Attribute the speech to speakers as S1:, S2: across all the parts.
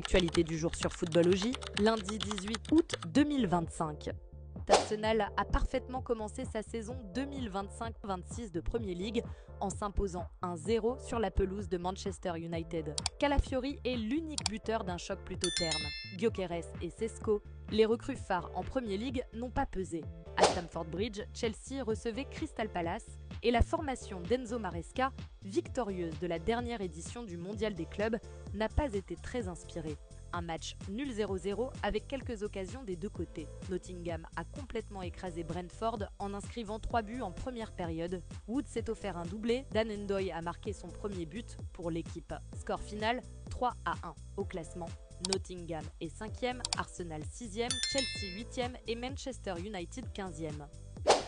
S1: Actualité du jour sur Football OJ, lundi 18 août 2025. Arsenal a parfaitement commencé sa saison 2025-26 de Premier League en s'imposant 1-0 sur la pelouse de Manchester United. Calafiori est l'unique buteur d'un choc plutôt terne. Gyökeres et Sesko, les recrues phares en Premier League, n'ont pas pesé. À Stamford Bridge, Chelsea recevait Crystal Palace et la formation d'Enzo Maresca, victorieuse de la dernière édition du Mondial des clubs, n'a pas été très inspirée. Un match nul 0-0 avec quelques occasions des deux côtés. Nottingham a complètement écrasé Brentford en inscrivant 3 buts en première période. Wood s'est offert un doublé, Dan Ndoye a marqué son premier but pour l'équipe. Score final 3-1 au classement. Nottingham est 5e, Arsenal 6e, Chelsea 8e et Manchester United 15e.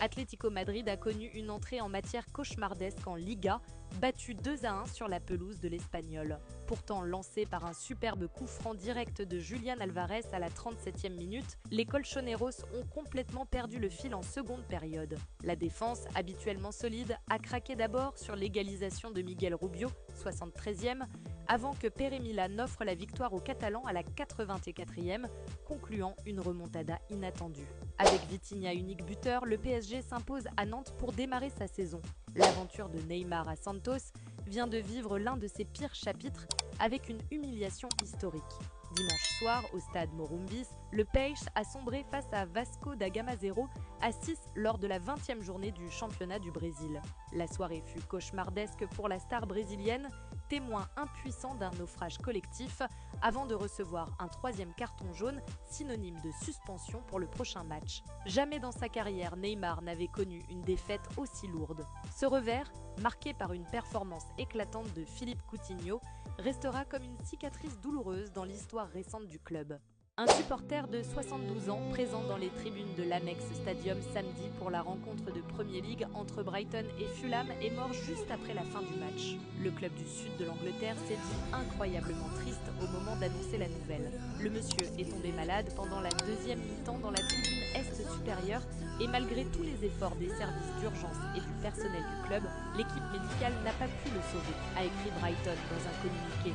S1: Atlético Madrid a connu une entrée en matière cauchemardesque en Liga, battu 2-1 sur la pelouse de l'Espagnol. Pourtant lancé par un superbe coup franc direct de Julián Álvarez à la 37e minute, les Colchoneros ont complètement perdu le fil en seconde période. La défense, habituellement solide, a craqué d'abord sur l'égalisation de Miguel Rubio, 73e, avant que Pere Mila n'offre la victoire aux Catalans à la 84e, concluant une remontada inattendue. Avec Vitinha unique buteur, le PSG s'impose à Nantes pour démarrer sa saison. L'aventure de Neymar à Santos vient de vivre l'un de ses pires chapitres avec une humiliation historique. Dimanche soir, au stade Morumbis, le Peixe a sombré face à Vasco da Gama 0 à 6 lors de la 20e journée du championnat du Brésil. La soirée fut cauchemardesque pour la star brésilienne, témoin impuissant d'un naufrage collectif avant de recevoir un 3e carton jaune, synonyme de suspension pour le prochain match. Jamais dans sa carrière, Neymar n'avait connu une défaite aussi lourde. Ce revers, marqué par une performance éclatante de Philippe Coutinho, restera comme une cicatrice douloureuse dans l'histoire récente du club. Un supporter de 72 ans présent dans les tribunes de l'Amex Stadium samedi pour la rencontre de Premier League entre Brighton et Fulham est mort juste après la fin du match. Le club du sud de l'Angleterre s'est dit incroyablement triste au moment d'annoncer la nouvelle. Le monsieur est tombé malade pendant la deuxième mi-temps dans la tribune est supérieure et malgré tous les efforts des services d'urgence et du personnel du club, l'équipe médicale n'a pas pu le sauver, a écrit Brighton dans un communiqué.